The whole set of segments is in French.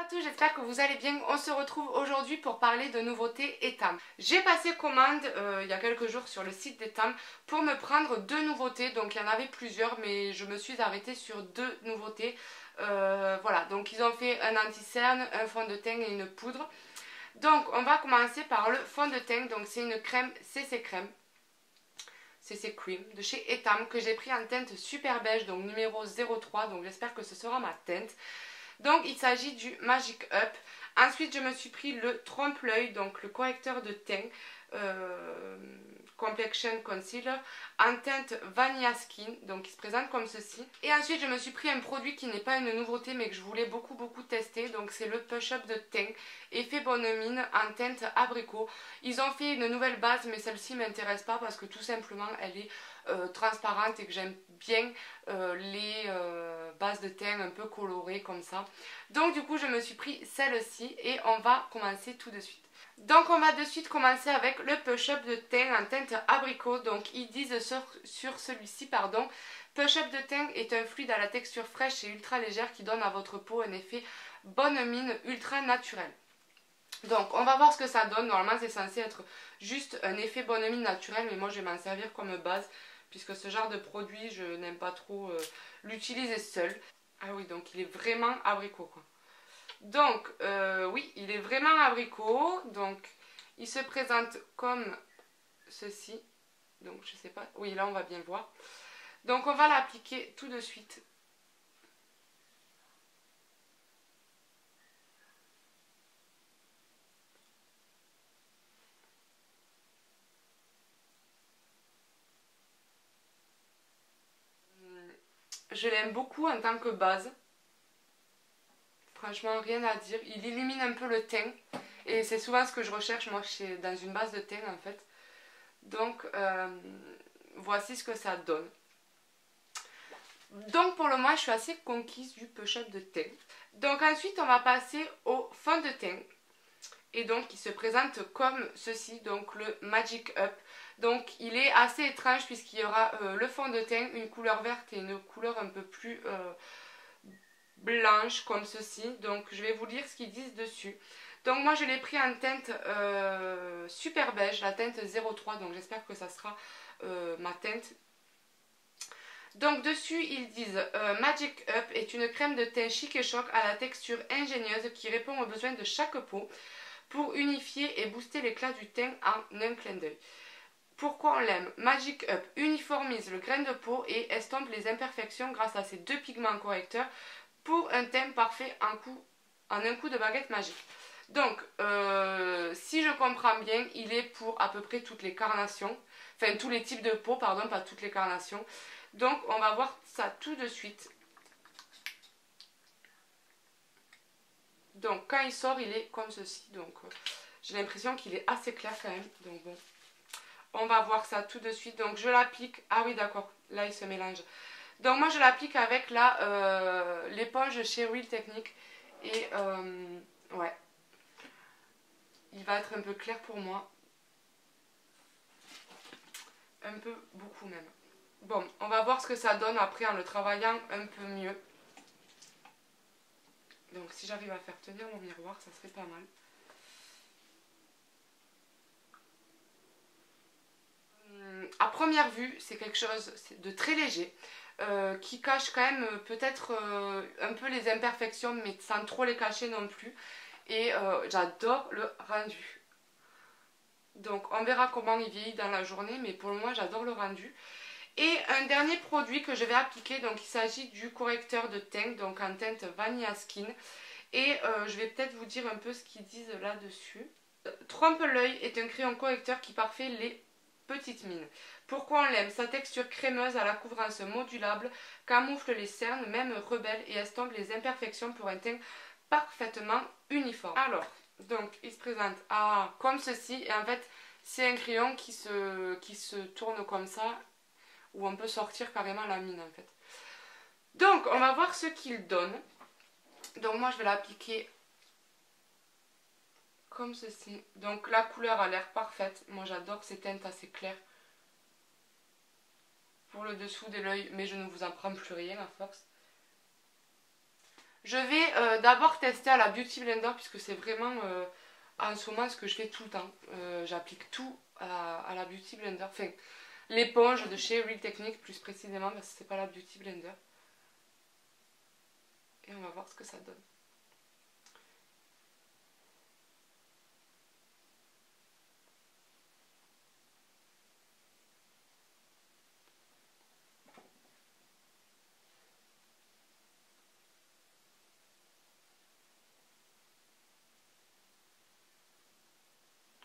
Bonjour à tous, j'espère que vous allez bien. On se retrouve aujourd'hui pour parler de nouveautés Etam. J'ai passé commande il y a quelques jours sur le site d'Etam pour me prendre deux nouveautés. Donc il y en avait plusieurs mais je me suis arrêtée sur deux nouveautés. Voilà, donc ils ont fait un anti-cerne, un fond de teint et une poudre. Donc on va commencer par le fond de teint. Donc c'est une crème CC Crème. CC Cream de chez Etam que j'ai pris en teinte super beige, donc numéro 03. Donc j'espère que ce sera ma teinte. Donc il s'agit du Magic Up. Ensuite je me suis pris le trompe-l'œil, donc le correcteur de teint Complexion Concealer en teinte Vanilla Skin, donc il se présente comme ceci. Et ensuite je me suis pris un produit qui n'est pas une nouveauté mais que je voulais beaucoup tester, donc c'est le push-up de teint Effet Bonne Mine en teinte abricot. Ils ont fait une nouvelle base mais celle-ci m'intéresse pas parce que tout simplement elle est transparente et que j'aime bien les bases de teint un peu colorées comme ça. Donc du coup je me suis pris celle-ci et on va commencer tout de suite. Donc on va de suite commencer avec le push-up de teint en teinte abricot. Donc ils disent sur celui-ci, pardon, push-up de teint est un fluide à la texture fraîche et ultra légère qui donne à votre peau un effet bonne mine ultra naturel. Donc on va voir ce que ça donne. Normalement c'est censé être juste un effet bonne mine naturel, mais moi je vais m'en servir comme base puisque ce genre de produit je n'aime pas trop l'utiliser seul. Ah oui, donc il est vraiment abricot quoi. Donc oui, il est vraiment abricot. Donc il se présente comme ceci. Donc je sais pas, oui là on va bien voir. Donc on va l'appliquer tout de suite. Je l'aime beaucoup en tant que base. Franchement, rien à dire. Il illumine un peu le teint. Et c'est souvent ce que je recherche moi dans une base de teint en fait. Donc voici ce que ça donne. Donc pour le moment je suis assez conquise du push-up de teint. Donc ensuite on va passer au fond de teint. Et donc il se présente comme ceci, donc le Magic Up. Donc il est assez étrange puisqu'il y aura le fond de teint, une couleur verte et une couleur un peu plus blanche comme ceci. Donc je vais vous lire ce qu'ils disent dessus. Donc moi je l'ai pris en teinte super beige, la teinte 03, donc j'espère que ça sera ma teinte. Donc dessus ils disent Magic Up est une crème de teint chic et choc à la texture ingénieuse qui répond aux besoins de chaque peau pour unifier et booster l'éclat du teint en un clin d'œil. Pourquoi on l'aime? Magic Up uniformise le grain de peau et estompe les imperfections grâce à ses deux pigments correcteurs pour un teint parfait en un coup de baguette magique. Donc, si je comprends bien, il est pour à peu près toutes les carnations, enfin tous les types de peau, pardon, pas toutes les carnations. Donc, on va voir ça tout de suite. Donc, quand il sort, il est comme ceci. Donc, j'ai l'impression qu'il est assez clair quand même. Donc, bon, on va voir ça tout de suite. Donc, je l'applique. Ah oui, d'accord, là, il se mélange. Donc, moi, je l'applique avec l'éponge chez Real Technique. Et, ouais. Il va être un peu clair pour moi. Un peu, beaucoup même. Bon, on va voir ce que ça donne après en le travaillant un peu mieux. Donc si j'arrive à faire tenir mon miroir, ça serait pas mal. À première vue, c'est quelque chose de très léger. Qui cache quand même peut-être un peu les imperfections, mais sans trop les cacher non plus. Et j'adore le rendu. Donc on verra comment il vieillit dans la journée, mais pour le moment j'adore le rendu. Et un dernier produit que je vais appliquer, donc il s'agit du correcteur de teint, donc en teinte Vanilla Skin. Et je vais peut-être vous dire un peu ce qu'ils disent là-dessus. Trompe-l'œil est un crayon correcteur qui parfait les petites mines. Pourquoi on l'aime? Sa texture crémeuse à la couvrance modulable camoufle les cernes, même rebelles, et estompe les imperfections pour un teint parfaitement uniforme. Alors, donc il se présente comme ceci, et en fait c'est un crayon qui se tourne comme ça, où on peut sortir carrément la mine en fait. Donc on va voir ce qu'il donne. Donc moi je vais l'appliquer comme ceci. Donc la couleur a l'air parfaite. Moi j'adore ces teintes assez claires. Pour le dessous de l'œil, mais je ne vous en prends plus rien à force. Je vais d'abord tester à la Beauty Blender puisque c'est vraiment en ce moment ce que je fais tout le temps. J'applique tout à la Beauty Blender. Enfin, l'éponge de chez Real Techniques plus précisément parce que c'est pas la Beauty Blender. Et on va voir ce que ça donne.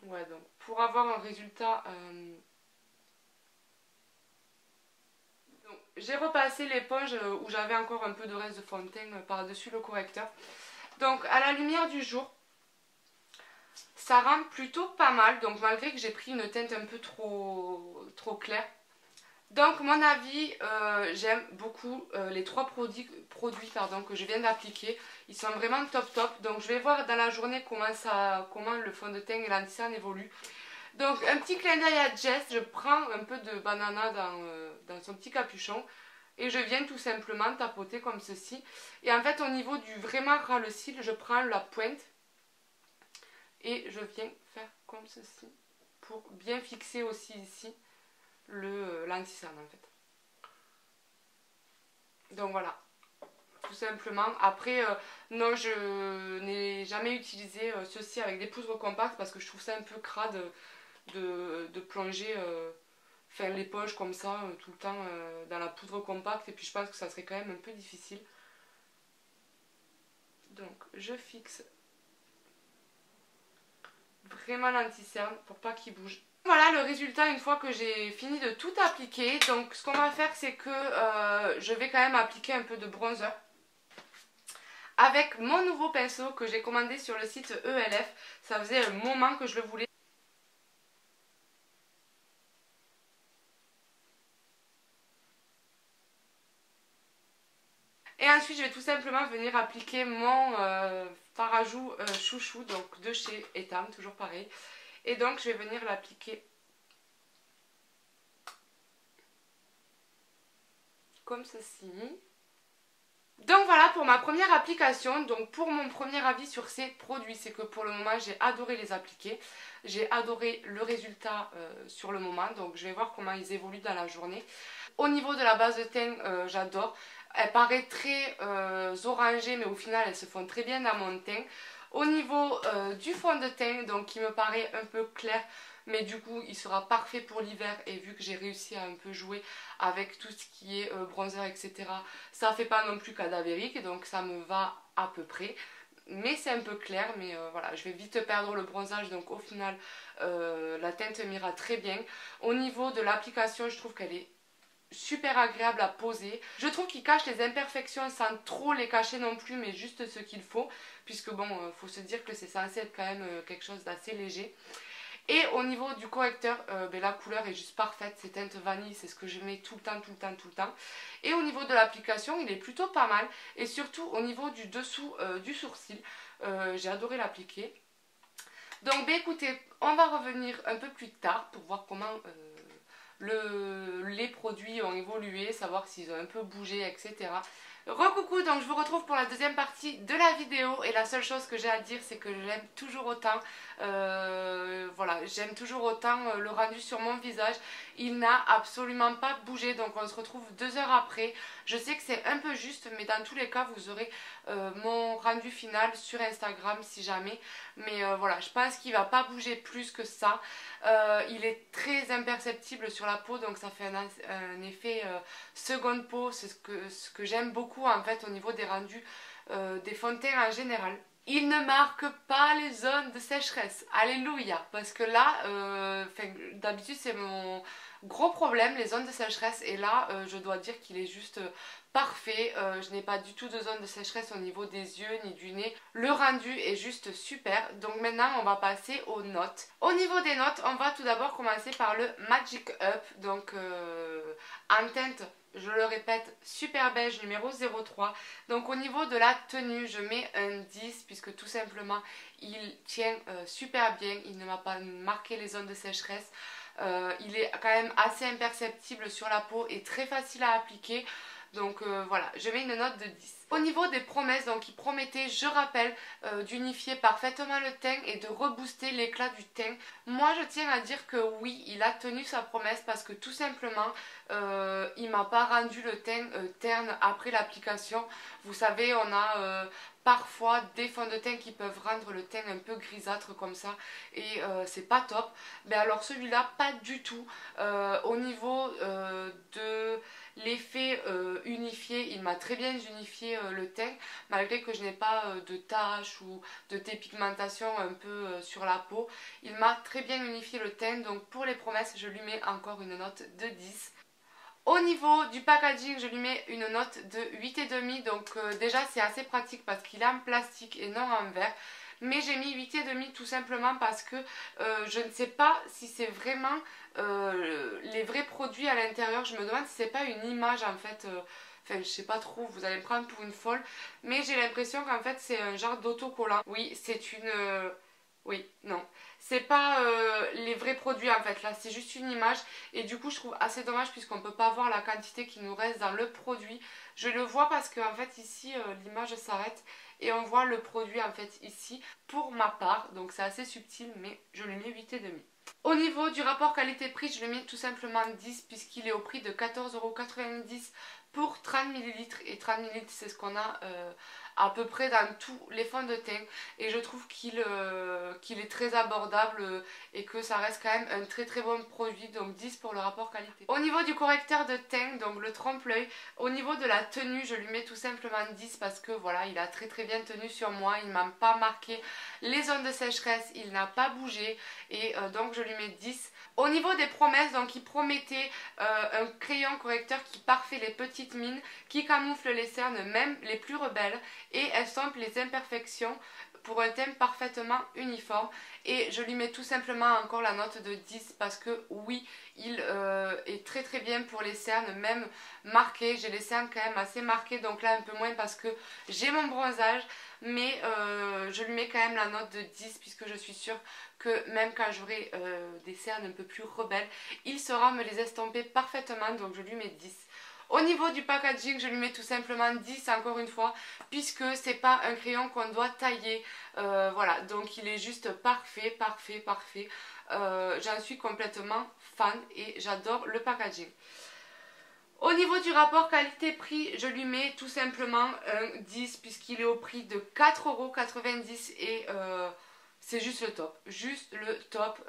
Ouais, donc pour avoir un résultat... j'ai repassé l'éponge où j'avais encore un peu de reste de fond de teint par-dessus le correcteur. Donc à la lumière du jour, ça rend plutôt pas mal. Donc malgré que j'ai pris une teinte un peu trop claire. Donc mon avis, j'aime beaucoup les trois produits que je viens d'appliquer. Ils sont vraiment top top. Donc je vais voir dans la journée comment le fond de teint et l'anti-cerne évoluent. Donc un petit clin d'œil à Jess, je prends un peu de banana dans son petit capuchon et je viens tout simplement tapoter comme ceci. Et en fait au niveau du vraiment ras le cil, je prends la pointe et je viens faire comme ceci pour bien fixer aussi ici l'anti-cerne en fait. Donc voilà, tout simplement. Après, non, je n'ai jamais utilisé ceci avec des poudres compactes parce que je trouve ça un peu crade de plonger l'éponge comme ça tout le temps dans la poudre compacte et puis je pense que ça serait quand même un peu difficile. Donc je fixe vraiment l'anti-cerne pour pas qu'il bouge. Voilà le résultat une fois que j'ai fini de tout appliquer. Donc ce qu'on va faire c'est que je vais quand même appliquer un peu de bronzer avec mon nouveau pinceau que j'ai commandé sur le site ELF. Ça faisait un moment que je le voulais. Et ensuite je vais tout simplement venir appliquer mon fard à joues chouchou, donc de chez Etam, toujours pareil. Et donc je vais venir l'appliquer comme ceci. Donc voilà pour ma première application. Donc pour mon premier avis sur ces produits, c'est que pour le moment j'ai adoré les appliquer. J'ai adoré le résultat sur le moment, donc je vais voir comment ils évoluent dans la journée. Au niveau de la base de teint, j'adore. Elle paraît très orangée, mais au final elles se font très bien dans mon teint. Au niveau du fond de teint, donc qui me paraît un peu clair, mais du coup il sera parfait pour l'hiver. Et vu que j'ai réussi à un peu jouer avec tout ce qui est bronzer, etc., ça fait pas non plus cadavérique, donc ça me va à peu près. Mais c'est un peu clair, mais voilà, je vais vite perdre le bronzage, donc au final la teinte m'ira très bien. Au niveau de l'application, je trouve qu'elle est super agréable à poser. Je trouve qu'il cache les imperfections sans trop les cacher non plus, mais juste ce qu'il faut, puisque bon, faut se dire que c'est censé être quand même quelque chose d'assez léger. Et au niveau du correcteur, la couleur est juste parfaite, c'est teinte vanille, c'est ce que je mets tout le temps, tout le temps, tout le temps. Et au niveau de l'application, il est plutôt pas mal. Et surtout au niveau du dessous du sourcil, j'ai adoré l'appliquer. Donc écoutez, on va revenir un peu plus tard pour voir comment les produits ont évolué, savoir s'ils ont un peu bougé, etc. Recoucou, donc je vous retrouve pour la deuxième partie de la vidéo et la seule chose que j'ai à dire c'est que j'aime toujours autant, voilà, j'aime toujours autant le rendu sur mon visage. Il n'a absolument pas bougé, donc on se retrouve 2 heures après. Je sais que c'est un peu juste, mais dans tous les cas vous aurez mon rendu final sur Instagram si jamais. Mais voilà, je pense qu'il ne va pas bouger plus que ça. Il est très imperceptible sur la peau, donc ça fait un effet seconde peau, c'est ce que j'aime beaucoup en fait au niveau des rendus des fonds de teint en général. Il ne marque pas les zones de sécheresse, alléluia, parce que là, d'habitude c'est mon gros problème, les zones de sécheresse, et là je dois dire qu'il est juste parfait. Je n'ai pas du tout de zone de sécheresse au niveau des yeux ni du nez. Le rendu est juste super. Donc maintenant on va passer aux notes. Au niveau des notes, on va tout d'abord commencer par le Magic Up. Donc en teinte, je le répète, super beige numéro 03. Donc au niveau de la tenue, je mets un 10 puisque tout simplement il tient super bien. Il ne m'a pas marqué les zones de sécheresse. Il est quand même assez imperceptible sur la peau et très facile à appliquer. Donc voilà, je mets une note de 10. Au niveau des promesses, donc il promettait, je rappelle, d'unifier parfaitement le teint et de rebooster l'éclat du teint. Moi je tiens à dire que oui, il a tenu sa promesse parce que tout simplement il m'a pas rendu le teint terne après l'application. Vous savez, on a parfois des fonds de teint qui peuvent rendre le teint un peu grisâtre comme ça et c'est pas top. Mais alors celui-là, pas du tout. Au niveau de l'effet unifié, il m'a très bien unifié le teint, malgré que je n'ai pas de taches ou de dépigmentation un peu sur la peau. Il m'a très bien unifié le teint, donc pour les promesses, je lui mets encore une note de 10. Au niveau du packaging, je lui mets une note de 8,5, donc déjà c'est assez pratique parce qu'il est en plastique et non en verre. Mais j'ai mis 8,5 tout simplement parce que je ne sais pas si c'est vraiment les vrais produits à l'intérieur. Je me demande si c'est pas une image en fait. Enfin, je sais pas trop, vous allez me prendre pour une folle. Mais j'ai l'impression qu'en fait c'est un genre d'autocollant. Oui, c'est une... Oui, non. C'est pas les vrais produits en fait, là c'est juste une image et du coup je trouve assez dommage puisqu'on peut pas voir la quantité qui nous reste dans le produit. Je le vois parce que en fait ici l'image s'arrête et on voit le produit en fait ici pour ma part, donc c'est assez subtil mais je lui mets 8,5. Au niveau du rapport qualité-prix, je lui mets tout simplement 10 puisqu'il est au prix de 14,90 € pour 30 ml et 30 ml c'est ce qu'on a à peu près dans tous les fonds de teint et je trouve qu'il est très abordable et que ça reste quand même un très très bon produit, donc 10 pour le rapport qualité. Au niveau du correcteur de teint, donc le trompe-l'œil, au niveau de la tenue je lui mets tout simplement 10 parce que voilà, il a très très bien tenu sur moi, il m'a pas marqué les zones de sécheresse, il n'a pas bougé et donc je lui mets 10. Au niveau des promesses, donc il promettait un crayon correcteur qui parfait les petites mines, qui camoufle les cernes même les plus rebelles et estompe les imperfections pour un teint parfaitement uniforme. Et je lui mets tout simplement encore la note de 10 parce que oui, il est très très bien pour les cernes, même marquées. J'ai les cernes quand même assez marquées, donc là un peu moins parce que j'ai mon bronzage. Mais je lui mets quand même la note de 10 puisque je suis sûre que même quand j'aurai des cernes un peu plus rebelles, il saura me les estomper parfaitement, donc je lui mets 10. Au niveau du packaging, je lui mets tout simplement 10 encore une fois, puisque c'est pas un crayon qu'on doit tailler. Voilà, donc il est juste parfait, parfait, parfait. J'en suis complètement fan et j'adore le packaging. Au niveau du rapport qualité-prix, je lui mets tout simplement un 10 puisqu'il est au prix de 4,90 € et c'est juste le top. Juste le top.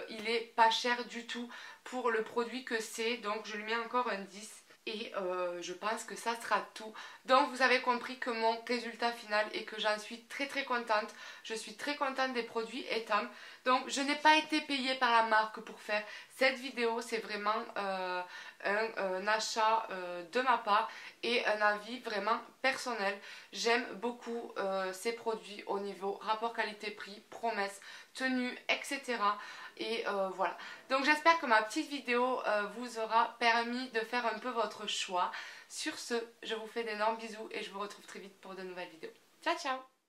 Il est pas cher du tout pour le produit que c'est, donc je lui mets encore un 10. Et je pense que ça sera tout. Donc vous avez compris que mon résultat final est que j'en suis très très contente. Je suis très contente des produits Etam. Donc je n'ai pas été payée par la marque pour faire cette vidéo. C'est vraiment un achat de ma part et un avis vraiment personnel. J'aime beaucoup ces produits au niveau rapport qualité-prix, promesses, tenue, etc. Et voilà. Donc j'espère que ma petite vidéo vous aura permis de faire un peu votre choix. Sur ce, je vous fais d'énormes bisous et je vous retrouve très vite pour de nouvelles vidéos. Ciao ciao!